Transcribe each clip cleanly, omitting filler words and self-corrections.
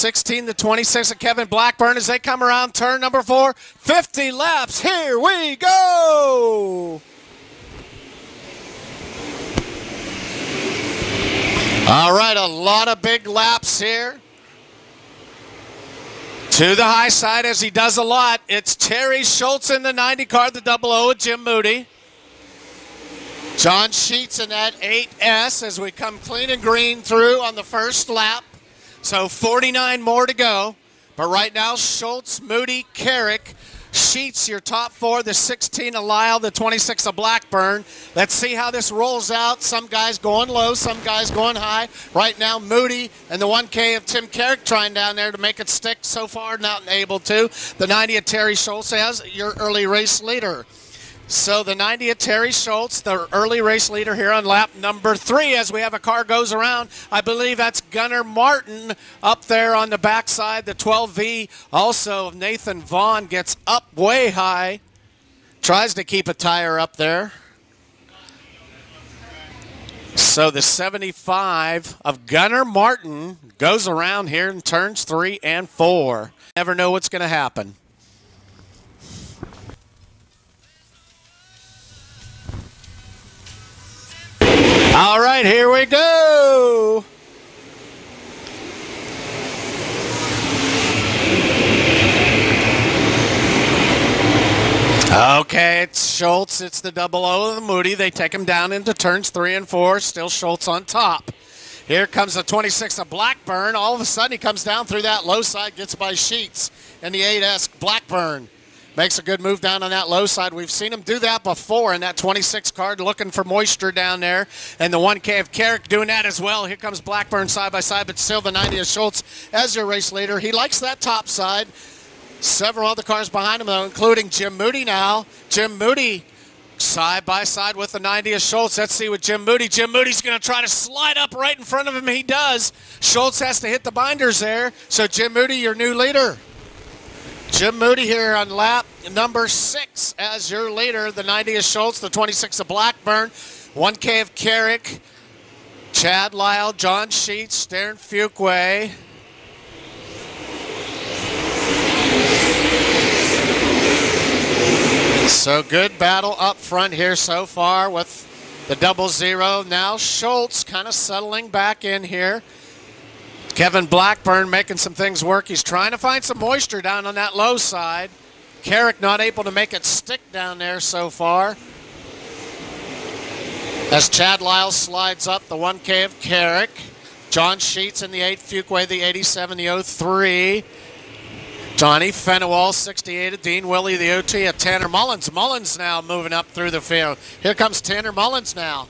16 to 26 of Kevin Blackburn as they come around turn number 4. 50 laps. Here we go. All right, a lot of big laps here. To the high side, as he does a lot, it's Terry Schultz in the 90 car, the 00 with Jim Moody. John Sheets in that 8S as we come clean and green through on the first lap. So 49 more to go. But right now, Schultz, Moody, Carrick, Sheets, your top 4, the 16 of Lyle, the 26 of Blackburn. Let's see how this rolls out. Some guys going low, some guys going high. Right now, Moody and the 1K of Tim Carrick trying down there to make it stick. So far, not able to. The 90 of Terry Schultz has your early race leader. So the 90 of Terry Schultz, the early race leader here on lap number 3 as we have a car goes around. I believe that's Gunnar Martin up there on the backside. The 12V also of Nathan Vaughn gets up way high. Tries to keep a tire up there. So the 75 of Gunnar Martin goes around here in turns 3 and 4. Never know what's going to happen. All right, here we go. Okay, it's Schultz. It's the 00 of the Moody. They take him down into turns 3 and 4. Still Schultz on top. Here comes the 26 of Blackburn. All of a sudden, he comes down through that low side, gets by Sheets. And the 8S, Blackburn makes a good move down on that low side. We've seen him do that before in that 26 card, looking for moisture down there. And the 1K of Carrick doing that as well. Here comes Blackburn side by side, but still the 90 of Schultz as your race leader. He likes that top side. Several other cars behind him, though, including Jim Moody now. Jim Moody side by side with the 90 of Schultz. Let's see what Jim Moody. Jim Moody's going to try to slide up right in front of him. He does. Schultz has to hit the binders there. So Jim Moody, your new leader. Jim Moody here on lap number 6 as your leader. The 90 of Schultz, the 26 of Blackburn, 1K of Carrick, Chad Lyle, John Sheets, Darren Fuquay. So good battle up front here so far with the 00. Now Schultz kind of settling back in here. Kevin Blackburn making some things work. He's trying to find some moisture down on that low side. Carrick not able to make it stick down there so far. As Chad Lyle slides up, the 1K of Carrick. John Sheets in the 8, Fuquay the 87, the 03. Johnny Fenwell, 68 of Dean Willie, the OT of Tanner Mullins. Mullins now moving up through the field. Here comes Tanner Mullins now.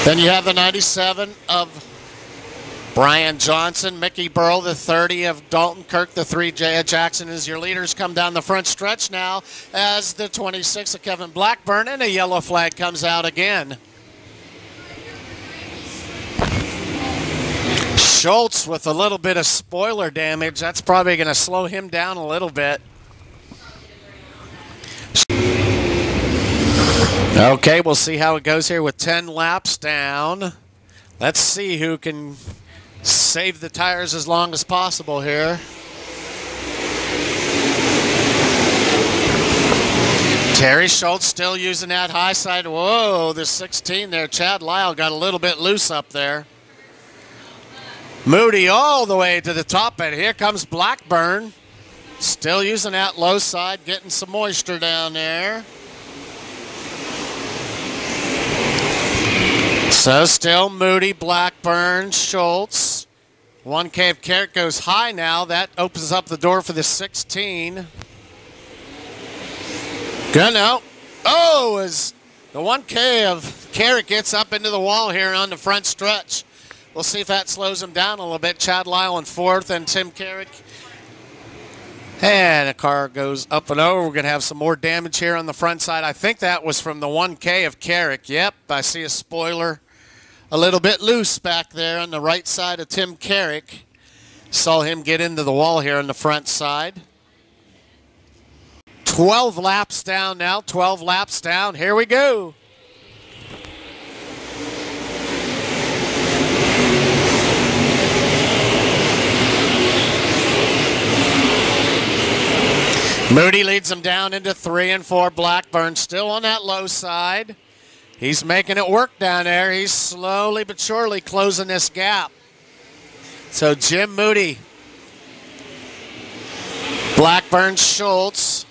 Then you have the 97 of Brian Johnson, Mickey Burrell, the 30 of Dalton Kirk, the 3 J. Jackson as your leaders come down the front stretch now as the 26 of Kevin Blackburn, and a yellow flag comes out again. Schultz with a little bit of spoiler damage. That's probably going to slow him down a little bit. Okay, we'll see how it goes here with 10 laps down. Let's see who can save the tires as long as possible here. Terry Schultz still using that high side. Whoa, the 16 there. Chad Lyle got a little bit loose up there. Moody all the way to the top, and here comes Blackburn. Still using that low side, getting some moisture down there. So still Moody, Blackburn, Schultz. 1K of Carrick goes high now. That opens up the door for the 16. Good now. Oh, as the 1K of Carrick gets up into the wall here on the front stretch. We'll see if that slows him down a little bit. Chad Lyle in 4th and Tim Carrick. And the car goes up and over. We're going to have some more damage here on the front side. I think that was from the 1K of Carrick. Yep, I see a spoiler a little bit loose back there on the right side of Tim Carrick. Saw him get into the wall here on the front side. 12 laps down now, 12 laps down. Here we go. Moody leads him down into 3 and 4. Blackburn still on that low side. He's making it work down there. He's slowly but surely closing this gap. So Jim Moody, Blackburn, Schultz,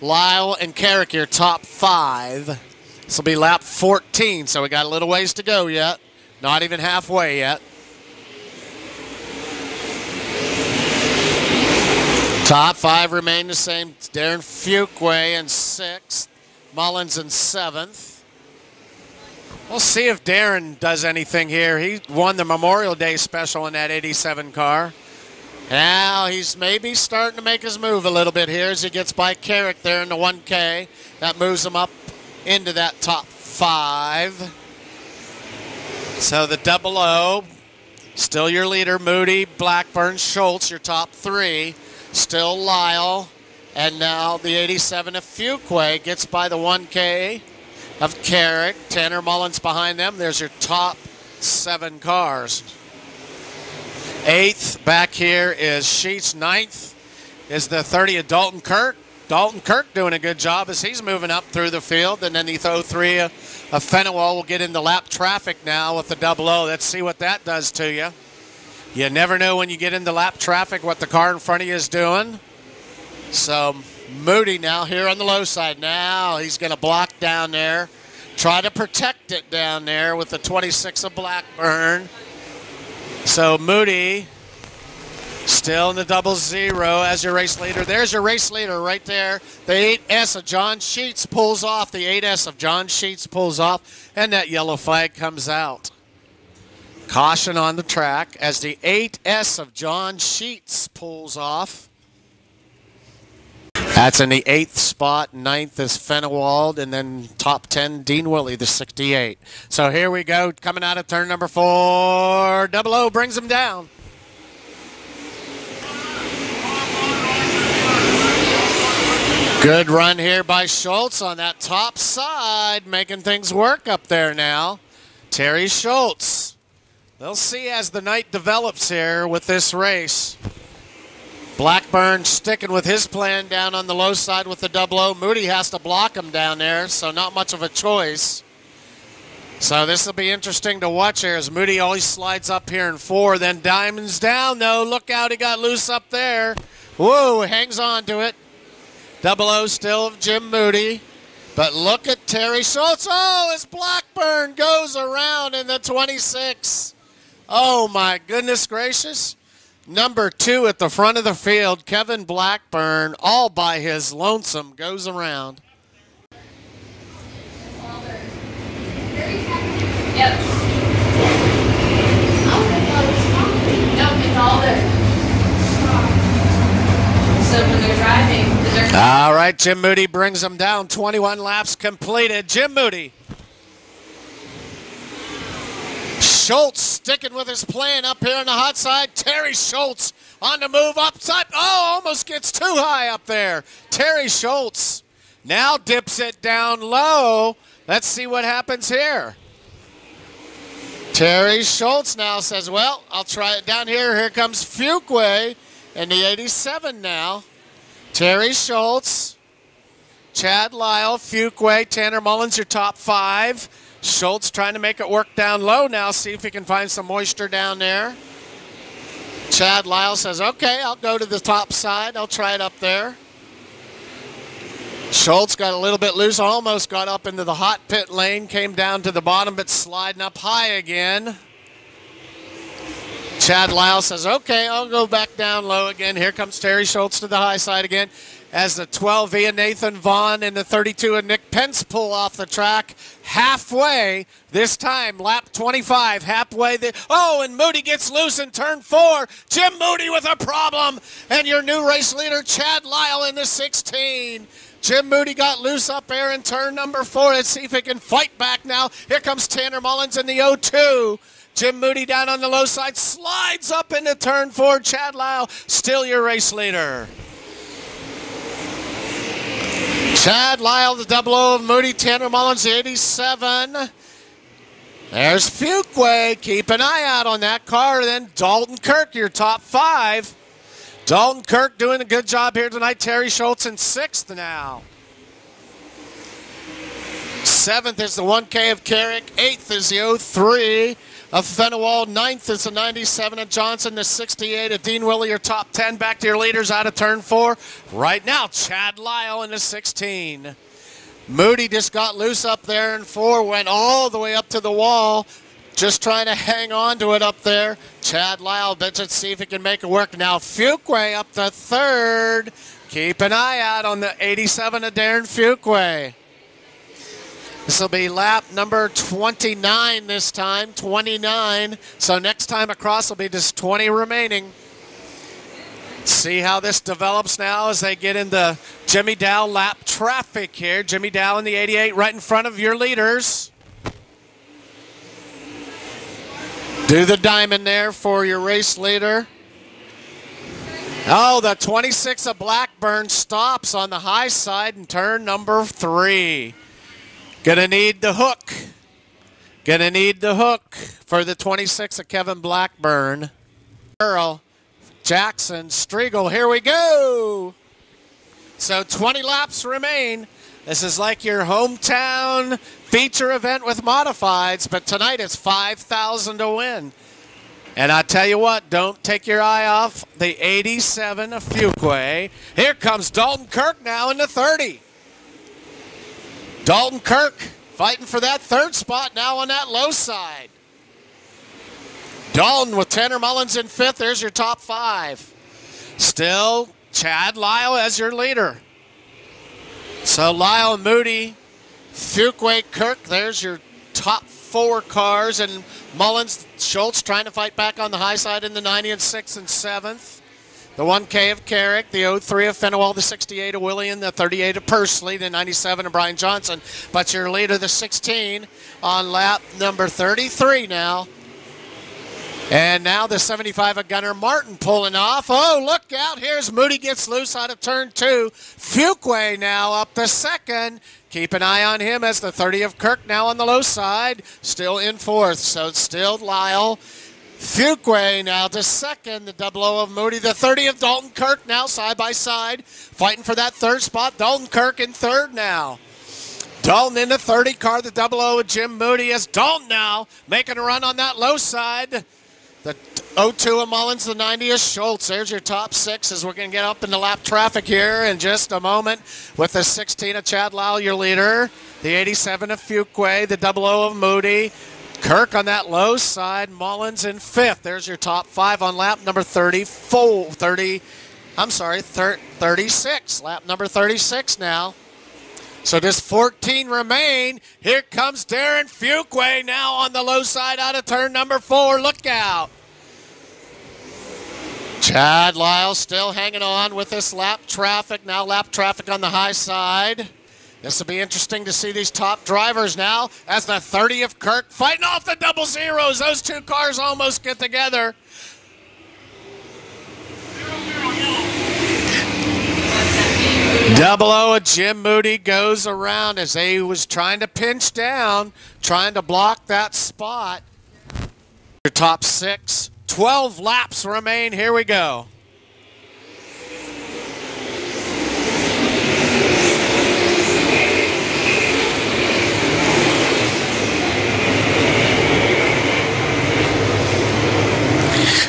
Lyle, and Carrick, your top 5. This will be lap 14, so we got a little ways to go yet. Not even halfway yet. Top 5 remain the same. Darren Fuqua in 6th. Mullins in 7th. We'll see if Darren does anything here. He won the Memorial Day special in that 87 car. Now he's maybe starting to make his move a little bit here as he gets by Carrick there in the 1K. That moves him up into that top 5. So the 00, still your leader, Moody, Blackburn, Schultz, your top 3. Still Lyle. And now the 87 of Fuqua gets by the 1K of Carrick. Tanner Mullins behind them. There's your top 7 cars. 8th back here is Sheets. 9th is the 30 of Dalton Kirk. Dalton Kirk doing a good job as he's moving up through the field. And then the 03 of Fenwell will get into lap traffic now with the 00. Let's see what that does to you. You never know when you get into lap traffic what the car in front of you is doing. So Moody now here on the low side. Now he's going to block down there. Try to protect it down there with the 26 of Blackburn. So Moody still in the 00 as your race leader. There's your race leader right there. The 8S of John Sheets pulls off. The 8S of John Sheets pulls off. And that yellow flag comes out. Caution on the track as the 8S of John Sheets pulls off. That's in the 8th spot. 9th is Fenewald, and then top 10, Dean Willie, the 68. So here we go, coming out of turn number 4. 00 brings him down. Good run here by Schultz on that top side, making things work up there now. Terry Schultz. They'll see as the night develops here with this race. Blackburn sticking with his plan down on the low side with the 00. Moody has to block him down there, so not much of a choice. So this will be interesting to watch here as Moody always slides up here in 4. Then Diamond's down, though. Look out, he got loose up there. Whoa, hangs on to it. 00 still of Jim Moody. But look at Terry Schultz. Oh, as Blackburn goes around in the 26. Oh, my goodness gracious. Number 2 at the front of the field, Kevin Blackburn, all by his lonesome, goes around. Yep. So when they're driving, all right, Jim Moody brings them down. 21 laps completed. Jim Moody. Schultz sticking with his plan up here on the hot side. Terry Schultz on the move up top. Oh, almost gets too high up there. Terry Schultz now dips it down low. Let's see what happens here. Terry Schultz now says, well, I'll try it down here. Here comes Fuqua in the 87 now. Terry Schultz, Chad Lyle, Fuqua, Tanner Mullins, your top 5. Schultz trying to make it work down low now, see if he can find some moisture down there. Chad Lyle says, okay, I'll go to the top side. I'll try it up there. Schultz got a little bit loose, almost got up into the hot pit lane, came down to the bottom, but sliding up high again. Chad Lyle says, okay, I'll go back down low again. Here comes Terry Schultz to the high side again as the 12V of Nathan Vaughn and the 32 of Nick Pence pull off the track halfway. This time, lap 25, halfway there. Oh, and Moody gets loose in turn 4. Jim Moody with a problem. And your new race leader, Chad Lyle in the 16. Jim Moody got loose up there in turn number 4. Let's see if he can fight back now. Here comes Tanner Mullins in the 02. Jim Moody down on the low side, slides up into turn 4. Chad Lyle, still your race leader. Chad Lyle, the 00 of Moody, Tanner Mullins, the 87. There's Fuqua. Keep an eye out on that car. Then Dalton Kirk, your top 5. Dalton Kirk doing a good job here tonight. Terry Schultz in 6th now. 7th is the 1K of Carrick. 8th is the 03 of Fenwell. 9th is the 97 of Johnson. The 68 of Dean Willie, your top 10. Back to your leaders out of turn 4. Right now, Chad Lyle in the 16. Moody just got loose up there in 4. Went all the way up to the wall. Just trying to hang on to it up there. Chad Lyle, let's see if he can make it work. Now Fuquay up to 3rd. Keep an eye out on the 87 of Darren Fuquay. This will be lap number 29 this time, 29. So next time across will be just 20 remaining. See how this develops now as they get into Jimmy Dow lap traffic here. Jimmy Dow in the 88 right in front of your leaders. Do the diamond there for your race leader. Oh, the 26 of Blackburn stops on the high side in turn number 3. Gonna need the hook. Gonna need the hook for the 26 of Kevin Blackburn. Earl, Jackson, Striegel, here we go. So 20 laps remain. This is like your hometown feature event with modifieds, but tonight it's $5,000 to win. And I tell you what, don't take your eye off the 87 of Fuquay. Here comes Dalton Kirk now in the 30. Dalton Kirk fighting for that 3rd spot now on that low side. Dalton with Tanner Mullins in 5th. There's your top 5. Still Chad Lyle as your leader. So Lyle, Moody, Fuquay, Kirk, there's your top 4 cars. And Mullins, Schultz trying to fight back on the high side in the 90 and 6th and 7th. The 1K of Carrick, the 03 of Fenwell, the 68 of William, the 38 of Pursley, the 97 of Brian Johnson. But your leader, the 16, on lap number 33 now. And now the 75 of Gunnar Martin pulling off. Oh, look out. Here's Moody gets loose out of turn 2. Fuquay now up to 2nd. Keep an eye on him as the 30 of Kirk now on the low side. Still in 4th. So it's still Lyle. Fuquay now to 2nd. The 00 of Moody. The 30 of Dalton Kirk now side by side. Fighting for that 3rd spot. Dalton Kirk in 3rd now. Dalton in the 30 car. The 00 of Jim Moody as Dalton now making a run on that low side. The 02 of Mullins, the 90 of Schultz. There's your top 6 as we're going to get up into lap traffic here in just a moment with the 16 of Chad Lyle, your leader. The 87 of Fuquay, the 00 of Moody. Kirk on that low side, Mullins in 5th. There's your top 5 on lap number 36. Lap number 36 now. So just 14 remain. Here comes Darren Fuquay now on the low side out of turn number 4. Look out. Chad Lyle still hanging on with this lap traffic. Now lap traffic on the high side. This will be interesting to see these top drivers now as the 30 of Kirk fighting off the 00s. Those 2 cars almost get together. Double O of Jim Moody goes around as he was trying to pinch down, trying to block that spot. Your top 6. 12 laps remain. Here we go.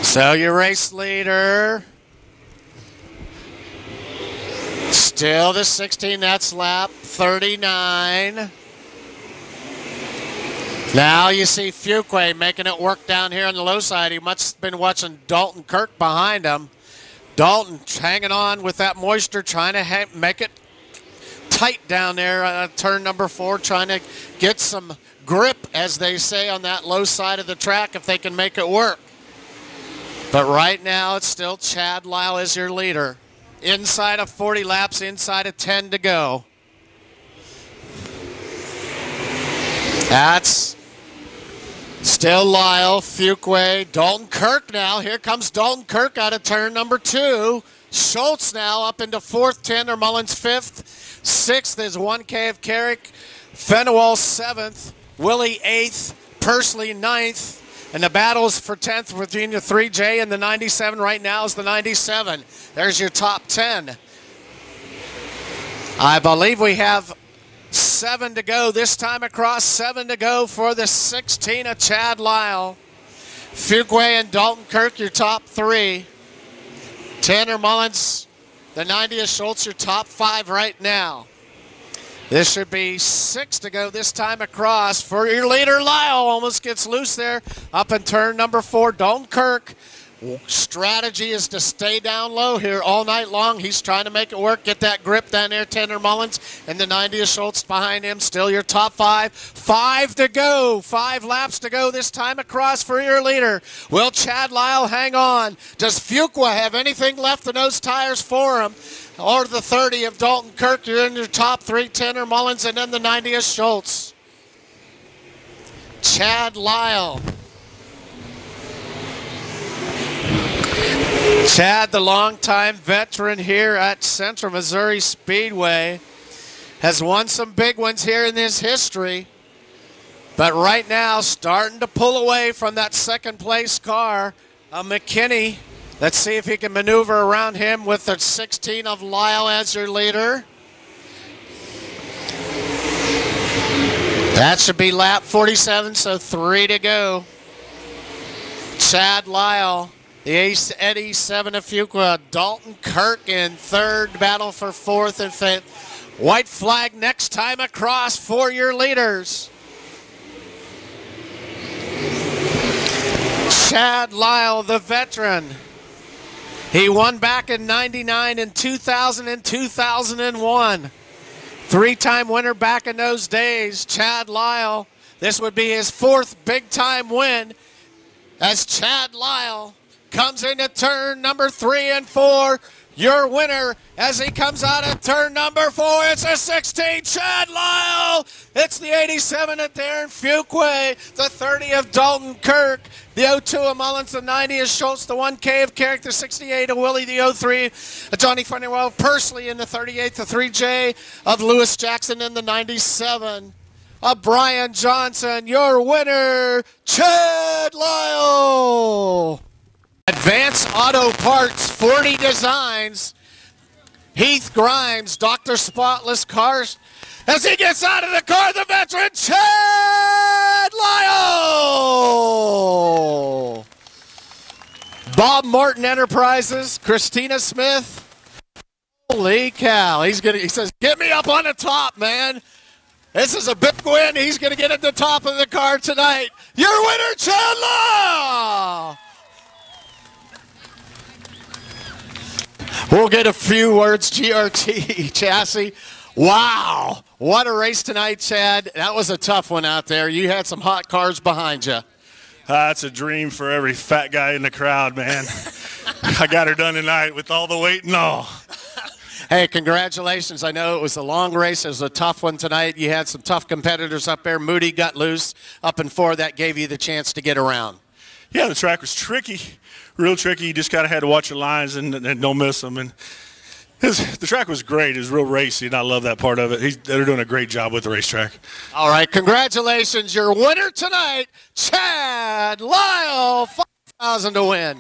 So your race leader, still the 16, that's lap 39. Now you see Fuquay making it work down here on the low side. He must have been watching Dalton Kirk behind him. Dalton hanging on with that moisture, trying to make it tight down there turn number 4, trying to get some grip, as they say, on that low side of the track if they can make it work. But right now it's still Chad Lyle as your leader. Inside of 40 laps, inside of 10 to go. That's still Lyle, Fuquay, Dalton Kirk now. Here comes Dalton Kirk out of turn number 2. Schultz now up into 4th, Tanner Mullins 5th. 6th is 1K of Carrick. Fenwell 7th. Willie 8th. Pursley 9th. And the battles for 10th between the 3J and the 97 right now is the 97. There's your top 10. I believe we have 7 to go this time across. 7 to go for the 16 of Chad Lyle. Fuquay and Dalton Kirk, your top 3. Tanner Mullins, the 90 of Schultz, your top 5 right now. This should be 6 to go this time across for your leader. Lyle almost gets loose there up in turn number 4. Dalton Kirk. Strategy is to stay down low here all night long. He's trying to make it work. Get that grip down there, Tanner Mullins. And the 90 of Schultz behind him. Still your top 5. 5 to go. 5 laps to go this time across for your leader. Will Chad Lyle hang on? Does Fuqua have anything left in those tires for him? Or the 30 of Dalton Kirk? You're in your top 3, Tanner Mullins, and then the 90 of Schultz. Chad Lyle. Chad, the longtime veteran here at Central Missouri Speedway, has won some big ones here in his history, but right now starting to pull away from that second place car, McKinney. Let's see if he can maneuver around him with the 16 of Lyle as your leader. That should be lap 47, so 3 to go. Chad Lyle. The Ace Eddie, 7 of Fuqua. Dalton Kirk in 3rd, battle for 4th and 5th. White flag next time across for your leaders. Chad Lyle, the veteran. He won back in 99 and 2000 and 2001. 3-time winner back in those days. Chad Lyle. This would be his 4th big-time win as Chad Lyle comes into turn number 3 and 4. Your winner as he comes out of turn number 4. It's a 16, Chad Lyle. It's the 87 of Darren Fuqua, the 30 of Dalton Kirk, the 02 of Mullins, the 90 of Schultz, the 1K of Carrick, the 68 of Willie, the 03 of Johnny Funnywell, Pursley in the 38, the 3J of Lewis Jackson in the 97. Of Brian Johnson, your winner, Chad Lyle. Advance Auto Parts, 40 Designs, Heath Grimes, Dr. Spotless Cars. As he gets out of the car, the veteran, Chad Lyle. Bob Morton Enterprises, Christina Smith. Holy cow, he says, get me up on the top, man. This is a big win. He's going to get at the top of the car tonight. Your winner, Chad Lyle. We'll get a few words, GRT chassis. Wow, what a race tonight, Chad. That was a tough one out there. You had some hot cars behind you. That's a dream for every fat guy in the crowd, man. I got her done tonight with all the weight and all. Hey, congratulations. I know it was a long race. It was a tough one tonight. You had some tough competitors up there. Moody got loose up in 4. That gave you the chance to get around. Yeah, the track was tricky, real tricky. You just kind of had to watch your lines and don't miss them. And the track was great. It was real racy, and I love that part of it. They're doing a great job with the racetrack. All right, congratulations. Your winner tonight, Chad Lyle, $5,000 to win.